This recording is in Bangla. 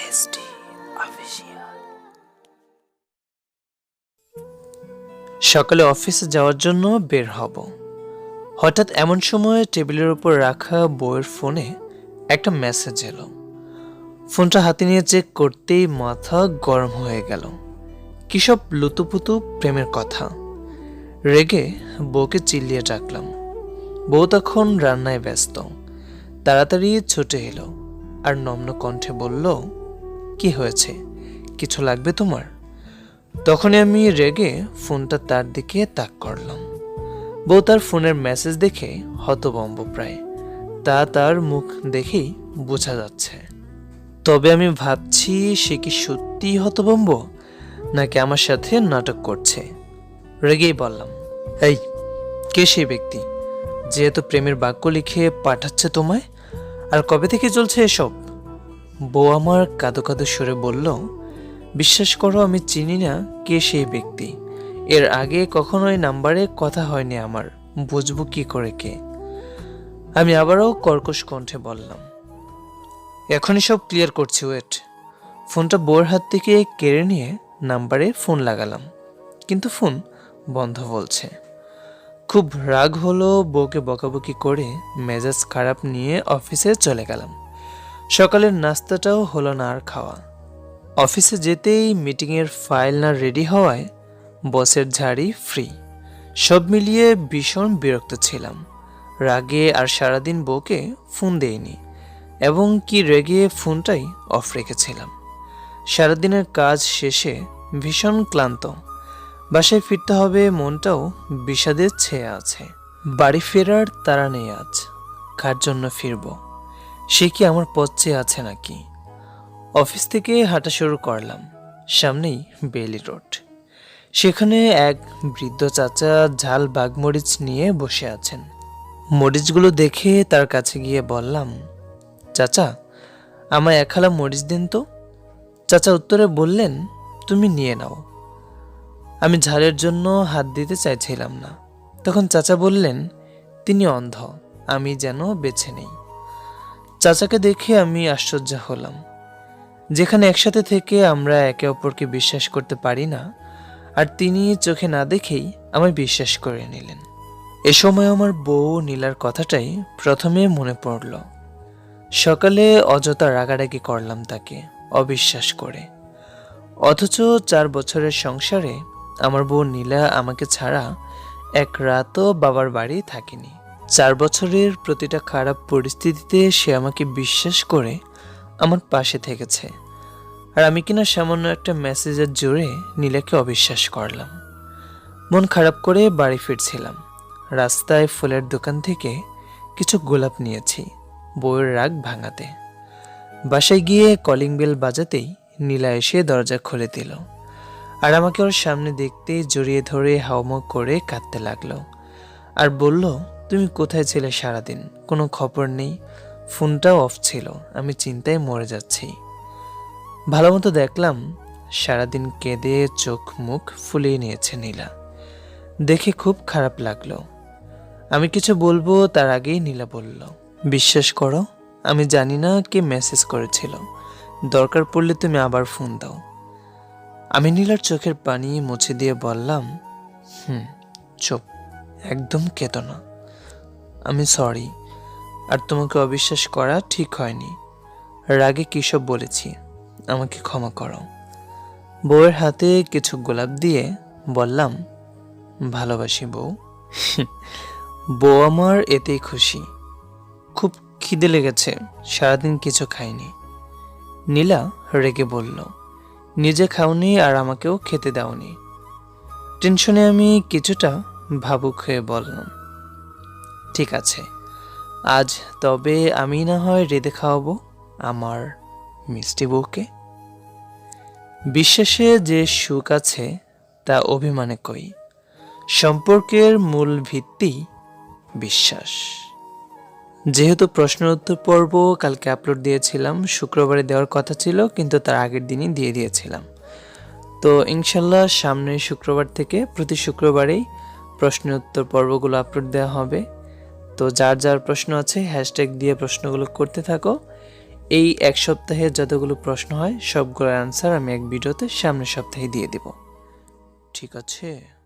SD official. সকালে অফিসে যাওয়ার জন্য বের হব। হঠাৎ এমন সময় টেবিলের উপর রাখা বইয়ের ফোনে একটা মেসেজ এলো। ফোনটা হাতে নিয়ে চেক করতেই মাথা গরম হয়ে গেল। কি সব লুতুপুতু প্রেমের কথা। রেগে বউকে চিল্লিয়ে ডাকলাম। বউ তখন রান্নায় ব্যস্ত। তাড়াতাড়ি ছুটে এলো আর নম্র কণ্ঠে বলল, কি হয়েছে, কিছু লাগবে তোমার? তখনই আমি রেগে ফোনটা তার দিকে তাক করলাম। বউ তার ফোনের মেসেজ দেখে হতভম্ব প্রায়, তা তার মুখ দেখেই বোঝা যাচ্ছে। তবে আমি ভাবছি সে কি সত্যিই হতভম্ব নাকি আমার সাথে নাটক করছে। রেগেই বললাম, এই, কে সেই ব্যক্তি যেহেতু প্রেমের বাক্য লিখে পাঠাচ্ছে তোমায়, আর কবে থেকে চলছে এসব? বউ আমার কাঁদো কাঁদো সুরে বলল, বিশ্বাস করো আমি চিনি না কে সেই ব্যক্তি। এর আগে কখনো এই নাম্বারে কথা হয়নি আমার, বুঝবো কি করে কে? আমি আবারও কর্কশ কণ্ঠে বললাম, এখনই সব ক্লিয়ার করছি, ওয়েট। ফোনটা বউয়ের হাত থেকে কেড়ে নিয়ে নাম্বারে ফোন লাগালাম, কিন্তু ফোন বন্ধ বলছে। খুব রাগ হলো, বউকে বকাবকি করে মেজাজ খারাপ নিয়ে অফিসে চলে গেলাম। সকালের নাস্তাটাও হলো না আর খাওয়া। অফিসে যেতেই মিটিংয়ের ফাইল না রেডি হওয়ায় বসের ঝাড়ি ফ্রি। সব মিলিয়ে ভীষণ বিরক্ত ছিলাম। রাগে আর সারাদিন বউকে ফোন দেইনি, এবং কি রেগে ফোনটাই অফ রেখেছিলাম। সারাদিনের কাজ শেষে ভীষণ ক্লান্ত। বাসায় ফিরতে হবে, মনটাও বিষাদের ছেয়ে আছে। বাড়ি ফেরার তাড়া নেই আজ। কার জন্য ফিরব? সে কি আমার পথ চেয়ে আছে নাকি? অফিস থেকে হাঁটা শুরু করলাম। সামনেই বেইলি রোড। সেখানে এক বৃদ্ধ চাচা ঝাল বাগমরিচ নিয়ে বসে আছেন। মরিচগুলো দেখে তার কাছে গিয়ে বললাম, চাচা, আমায় এক হালা মরিচ দিন তো। চাচা উত্তরে বললেন, তুমি নিয়ে নাও। আমি ঝালের জন্য হাত দিতে চাইছিলাম না। তখন চাচা বললেন, তিনি অন্ধ, আমি যেন বেছে নেই। চাচাকে দেখে আমি আশ্চর্য হলাম। যেখানে একসাথে থেকে আমরা একে অপরকে বিশ্বাস করতে পারি না, আর তিনি চোখে না দেখেই আমায় বিশ্বাস করে নিলেন। এ সময় আমার বউ নীলার কথাটাই প্রথমে মনে পড়ল। সকালে অযথা রাগারাগি করলাম তাকে অবিশ্বাস করে, অথচ 4 বছরের সংসারে আমার বউ নীলা আমাকে ছাড়া এক রাতও বাবার বাড়ি থাকেনি। 4 বছরের প্রতিটা খারাপ পরিস্থিতিতে সে আমাকে বিশ্বাস করে আমার পাশে থেকেছে, আর আমি কিনা সামান্য একটা মেসেজের জোরে নীলাকে অবিশ্বাস করলাম। মন খারাপ করে বাড়ি ফিরছিলাম। রাস্তায় ফুলের দোকান থেকে কিছু গোলাপ নিয়েছি বউয়ের রাগ ভাঙাতে। বাসায় গিয়ে কলিং বেল বাজাতেই নীলা এসে দরজা খুলে দিল, আর আমাকে ওর সামনে দেখতেই জড়িয়ে ধরে হাউমাউ করে কাঁদতে লাগলো, আর বলল, তুমি কোথায় ছিলে সারাদিন? কোনো খবর নেই, ফোনটাও অফ ছিল, আমি চিন্তায় মরে যাচ্ছি। ভালো মতো দেখলাম সারাদিন কেঁদে চোখ মুখ ফুলিয়ে নিয়েছে নীলা। দেখে খুব খারাপ লাগলো। আমি কিছু বলবো তার আগেই নীলা বলল, বিশ্বাস করো আমি জানি না কে মেসেজ করেছিল, দরকার পড়লে তুমি আবার ফোন দাও। আমি নীলার চোখের পানি মুছে দিয়ে বললাম, চুপ, একদম কেঁদো না। আমি সরি, আর তোমাকে অবিশ্বাস করা ঠিক হয়নি। রাগে কী সব বলেছি, আমাকে ক্ষমা করো। বউয়ের হাতে কিছু গোলাপ দিয়ে বললাম, ভালোবাসি বউ। বউ আমার এতেই খুশি। খুব খিদে লেগেছে, সারাদিন কিছু খাইনি। নীলা রেগে বলল, নিজে খাওনি আর আমাকেও খেতে দাওনি। টেনশনে আমি কিছুটা ভাবুক হয়ে বললাম, ঠিক আছে, আজ তবে আমি না হয় রেঁধে খাওয়াবো আমার মিষ্টি বউকে। বিশ্বাসে যে সুখ আছে তা অভিমানে কই। সম্পর্কের মূল ভিত্তি বিশ্বাস। যেহেতু প্রশ্নের উত্তর পর্ব কালকে আপলোড দিয়েছিলাম, শুক্রবারে দেওয়ার কথা ছিল, কিন্তু তার আগের দিনই দিয়ে দিয়েছিলাম। তো ইনশাল্লাহ সামনের শুক্রবার থেকে প্রতি শুক্রবারেই প্রশ্নের উত্তর পর্বগুলো আপলোড দেওয়া হবে। তো যার যার প্রশ্ন আছে হ্যাশট্যাগ দিয়ে প্রশ্নগুলো করতে থাকো, এই এক সপ্তাহে যতগুলো প্রশ্ন হয় সবগুলোর অ্যান্সার আমি এক ভিডিওতে সামনের সপ্তাহে দিয়ে দিব। ঠিক আছে?